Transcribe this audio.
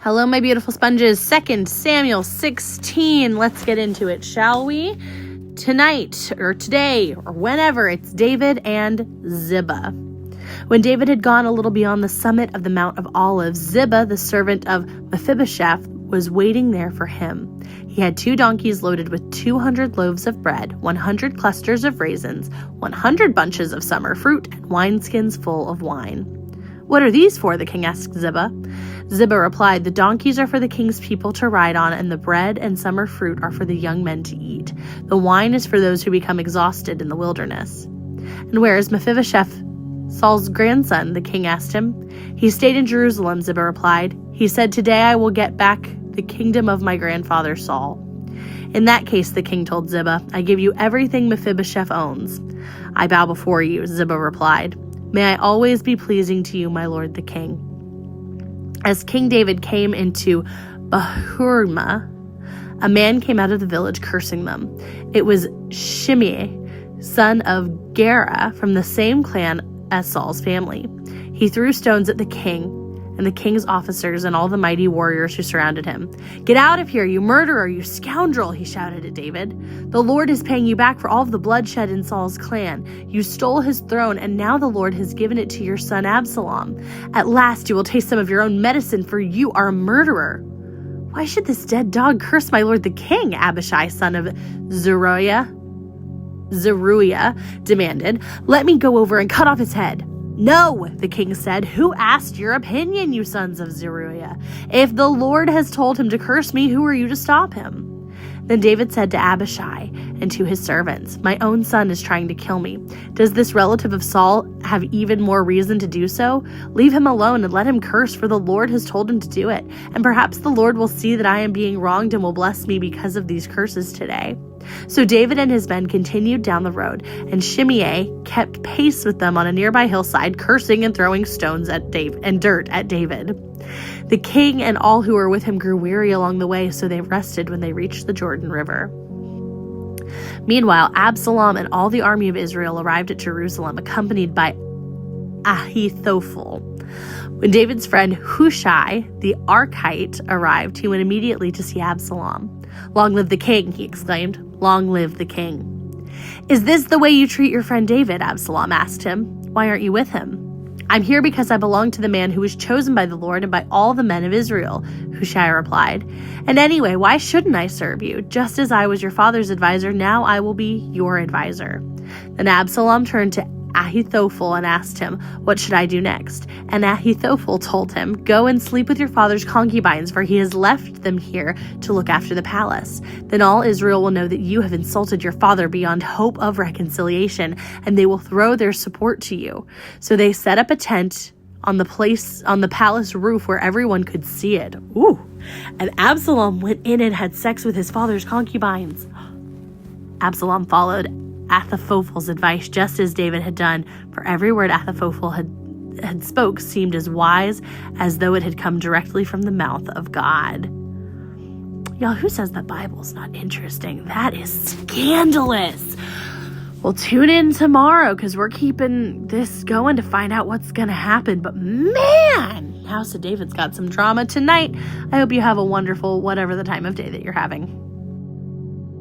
Hello, my beautiful sponges. 2 Samuel 16. Let's get into it, shall we? Tonight, or today, or whenever, it's David and Ziba. When David had gone a little beyond the summit of the Mount of Olives, Ziba, the servant of Mephibosheth, was waiting there for him. He had 2 donkeys loaded with 200 loaves of bread, 100 clusters of raisins, 100 bunches of summer fruit, and wineskins full of wine. "What are these for?" the king asked Ziba. Ziba replied, "The donkeys are for the king's people to ride on, and the bread and summer fruit are for the young men to eat. The wine is for those who become exhausted in the wilderness." "And where is Mephibosheth, Saul's grandson?" the king asked him. "He stayed in Jerusalem," Ziba replied. "He said, 'Today I will get back the kingdom of my grandfather Saul.'" "In that case," the king told Ziba, "I give you everything Mephibosheth owns." "I bow before you," Ziba replied. "May I always be pleasing to you, my lord the king." As King David came into Bahurimah, a man came out of the village cursing them. It was Shimei, son of Gera, from the same clan as Saul's family. He threw stones at the king and the king's officers and all the mighty warriors who surrounded him. "Get out of here, you murderer, you scoundrel," he shouted at David. "The Lord is paying you back for all of the bloodshed in Saul's clan. You stole his throne, and now the Lord has given it to your son Absalom. At last you will taste some of your own medicine, for you are a murderer." "Why should this dead dog curse my lord the king?" Abishai, son of Zeruiah, demanded. "Let me go over and cut off his head." "No," the king said. "Who asked your opinion, you sons of Zeruiah? If the Lord has told him to curse me, who are you to stop him?" Then David said to Abishai and to his servants, "My own son is trying to kill me. Does this relative of Saul have even more reason to do so? Leave him alone and let him curse, for the Lord has told him to do it. And perhaps the Lord will see that I am being wronged and will bless me because of these curses today." So David and his men continued down the road, and Shimei kept pace with them on a nearby hillside, cursing and throwing stones at David and dirt at David. The king and all who were with him grew weary along the way, so they rested when they reached the Jordan River. Meanwhile, Absalom and all the army of Israel arrived at Jerusalem, accompanied by Ahithophel. When David's friend Hushai, the Archite, arrived, he went immediately to see Absalom. "Long live the king," he exclaimed. "Long live the king." "Is this the way you treat your friend David?" Absalom asked him. "Why aren't you with him?" "I'm here because I belong to the man who was chosen by the Lord and by all the men of Israel," Hushai replied. "And anyway, why shouldn't I serve you? Just as I was your father's advisor, now I will be your advisor." Then Absalom turned to Ahithophel and asked him, "What should I do next?" And Ahithophel told him, "Go and sleep with your father's concubines, for he has left them here to look after the palace. Then all Israel will know that you have insulted your father beyond hope of reconciliation, and they will throw their support to you." So they set up a tent on the palace roof where everyone could see it. Ooh! And Absalom went in and had sex with his father's concubines. Absalom followed Ahithophel's advice, just as David had done, for every word Ahithophel had spoke seemed as wise as though it had come directly from the mouth of God. Y'all, who says the Bible's not interesting? That is scandalous. Well, tune in tomorrow because we're keeping this going to find out what's going to happen. But man, House of David's got some drama tonight. I hope you have a wonderful whatever the time of day that you're having.